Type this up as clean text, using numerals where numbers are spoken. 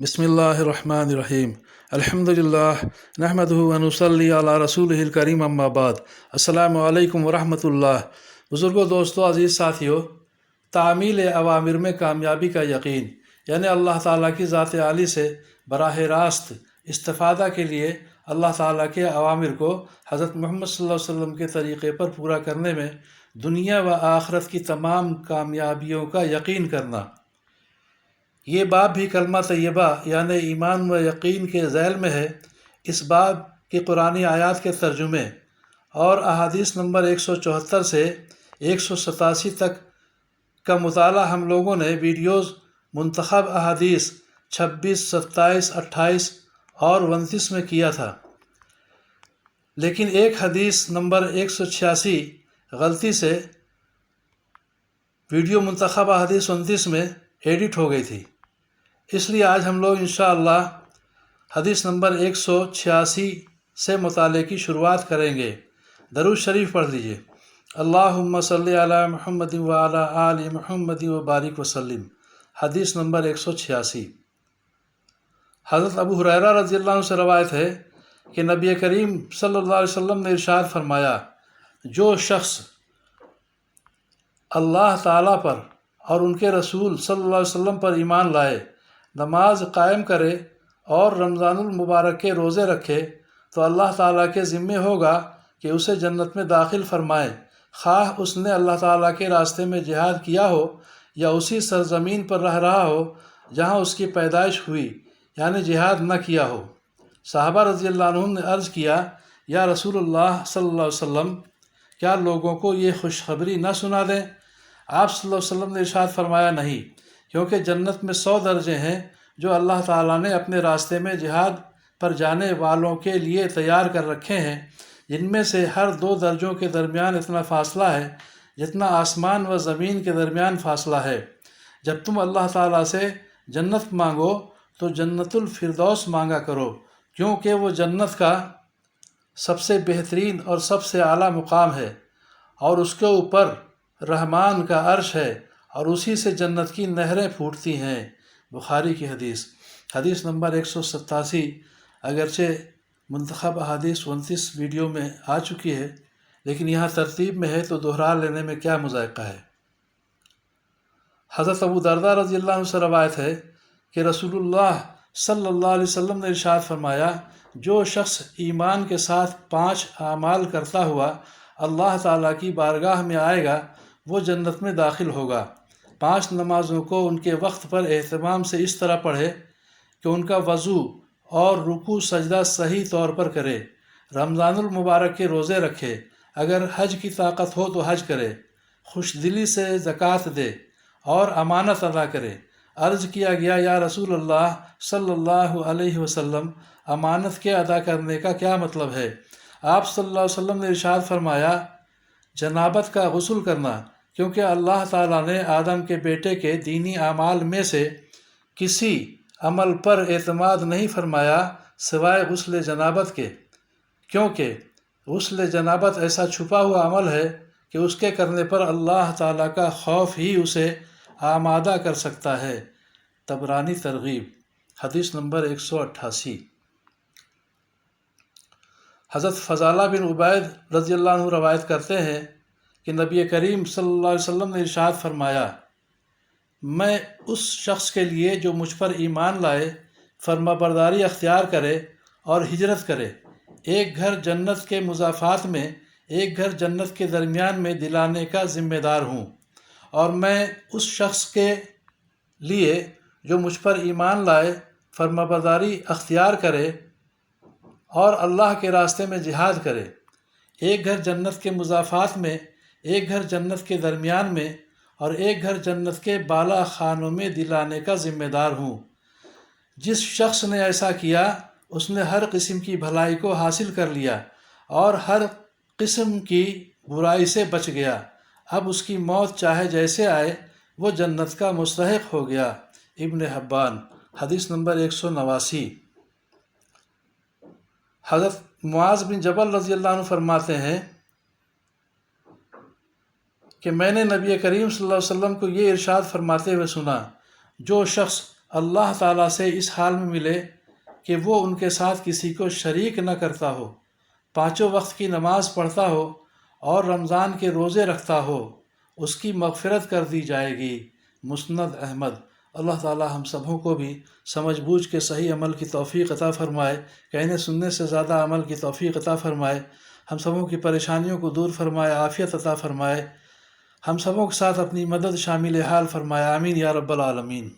बिस्मिल्लाहिर्रहमानिर्रहीम अल्हम्दुलिल्लाह नहमदुहु व नुसल्ली अला रसूलिहिल करीम अम्मा बाद अस्सलामु अलैकुम व रहमतुल्लाह। बुज़ुर्गों, दोस्तों, अज़ीज़ साथियों, तामील अवामिर में कामयाबी का यकीन यानी अल्लाह ताला की ज़ात आली से बराह रास्त इस्तिफ़ादा के लिए अल्लाह ताला के अवामिर को हज़रत मोहम्मद सल्लल्लाहु अलैहि वसल्लम के तरीक़े पर पूरा करने में दुनिया व आखिरत की तमाम कामयाबियों का यकीन करना। ये बाब भी कलमा तैयबा यानी ईमान व यकीन के ज़ैल में है। इस बाब की कुरानी आयात के तर्जुमे और अहादीस नंबर 174 से 187 तक का मुताला हम लोगों ने वीडियोज़ मुंतखब अहादीस 26, 27, 28 और 29 में किया था, लेकिन एक हदीस नंबर 186 गलती से वीडियो मुंतखब अहादीस 29 में एडिट हो गई थी। इसलिए आज हम लोग इंशाअल्लाह हदीस नंबर 186 से मुताले की शुरुआत करेंगे। दरूद शरीफ पढ़ लीजिए। अल्लाहुम्मा सल्ली अला मुहम्मद व अला आलि मुहम्मद व बारिक वसल्लिम। हदीस नंबर 186। हज़रत अबू हुरैरा रज़ियल्लाहु अन्हु से रवायत है कि नबी करीम सल्लल्लाहु अलैहि वसल्लम ने इरशाद फरमाया, जो शख्स अल्लाह ताला पर और उनके रसूल सल्लल्लाहु अलैहि वसल्लम पर ईमान लाए, नमाज कायम करे और रमज़ानुल मुबारक के रोज़े रखे, तो अल्लाह ताला के ज़िम्मे होगा कि उसे जन्नत में दाखिल फरमाए, ख़्वाह उसने अल्लाह ताला के रास्ते में जिहाद किया हो या उसी सरज़मीन पर रह रहा हो जहाँ उसकी पैदाइश हुई, यानी जिहाद न किया हो। सहाबा रज़ियल्लाहु अन्हुम ने अर्ज़ किया, या रसूलुल्लाह सल्लल्लाहु अलैहि वसल्लम, क्या लोगों को ये खुशखबरी न सुना दें? आप सल्लल्लाहु अलैहि वसल्लम ने इरशाद फरमाया, नहीं, क्योंकि जन्नत में 100 दर्जे हैं जो अल्लाह ताला ने अपने रास्ते में जिहाद पर जाने वालों के लिए तैयार कर रखे हैं, जिनमें से हर 2 दर्जों के दरमियान इतना फ़ासला है जितना आसमान व ज़मीन के दरमियान फ़ासला है। जब तुम अल्लाह ताला से जन्नत मांगो तो जन्नतुल फिरदौस मांगा करो, क्योंकि वो जन्नत का सबसे बेहतरीन और सबसे आला मुकाम है और उसके ऊपर रहमान का अर्श है और उसी से जन्नत की नहरें फूटती हैं। बुखारी की हदीस। हदीस नंबर 187 अगरचे मुंतखब अहादीस 29 वीडियो में आ चुकी है, लेकिन यहाँ तरतीब में है तो दोहरा लेने में क्या मुज़ायक़ा है। हज़रत अबू दरदा रज़ियल्लाहु अन्हु से रवायत है कि रसूलुल्लाह सल्लल्लाहु अलैहि वसल्लम ने इरशाद फरमाया, जो शख्स ईमान के साथ 5 आमाल करता हुआ अल्लाह ताला की बारगाह में आएगा, वो जन्नत में दाखिल होगा। 5 नमाज़ों को उनके वक्त पर एहतमाम से इस तरह पढ़े कि उनका वज़ू और रुकू सजदा सही तौर पर करे, रमज़ानुल मुबारक के रोज़े रखे, अगर हज की ताकत हो तो हज करे, खुशदिली से ज़कात दे और अमानत अदा करे। अर्ज़ किया गया, या रसूल अल्लाह सल्लल्लाहु अलैहि वसल्लम, अमानत के अदा करने का क्या मतलब है? आप सल्लल्लाहु अलैहि वसल्लम ने इरशाद फरमाया, जनाबत का गुस्ल करना, क्योंकि अल्लाह ताला ने आदम के बेटे के दीनी आमाल में से किसी अमल पर एतमाद नहीं फरमाया सिवाय गुस्ल जनाबत के, क्योंकि गुस्ल जनाबत ऐसा छुपा हुआ अमल है कि उसके करने पर अल्लाह ताला का खौफ ही उसे आमादा कर सकता है। तबरानी तरगीब। हदीस नंबर 188। हज़रत फ़ज़ाला बिन उबैद रज़ियल्लाहु अन्हु रवायत करते हैं कि नबी करीम सल्लल्लाहु अलैहि वसल्लम ने इरशाद फरमाया, मैं उस शख्स के लिए जो मुझ पर ईमान लाए, फर्माबरदारी अख्तियार करे और हिजरत करे, एक घर जन्नत के मुज़ाफ़ात में एक घर जन्नत के दरमियान में दिलाने का ज़िम्मेदार हूँ। और मैं उस शख्स के लिए जो मुझ पर ईमान लाए, फर्माबरदारी अख्तियार करे और अल्लाह के रास्ते में जिहाद करे, एक घर जन्नत के मुज़ाफ़ात में एक घर जन्नत के दरमियान में और एक घर जन्नत के बाला खानों में दिलाने का ज़िम्मेदार हूँ। जिस शख्स ने ऐसा किया उसने हर किस्म की भलाई को हासिल कर लिया और हर किस्म की बुराई से बच गया। अब उसकी मौत चाहे जैसे आए, वो जन्नत का मुस्तहिक़ हो गया। इब्न हब्बान। हदीस नंबर 189। हज़रत मुआज़ बिन जबल रज़ियल्लाहु अन्हु फरमाते हैं कि मैंने नबी करीम सल्लल्लाहु अलैहि वसल्लम को ये इरशाद फरमाते हुए सुना, जो शख्स اللہ تعالیٰ سے اس حال میں ملے کہ وہ ان کے ساتھ کسی کو شریک نہ کرتا ہو، پانچوں وقت کی نماز پڑھتا ہو اور رمضان کے روزے رکھتا ہو، اس کی مغفرت کر دی جائے گی۔ مسند احمد۔ اللہ تعالیٰ ہم سبوں کو بھی سمجھ بوجھ کے صحیح عمل کی توفیق عطا فرمائے، کہنے سننے سے زیادہ عمل کی توفیق عطا فرمائے، ہم سبوں کی پریشانیوں کو دور فرمائے، عافیت عطا فرمائے، ہم سبوں کے ساتھ اپنی مدد شامل حال فرمائے، آمین یا رب العالمین۔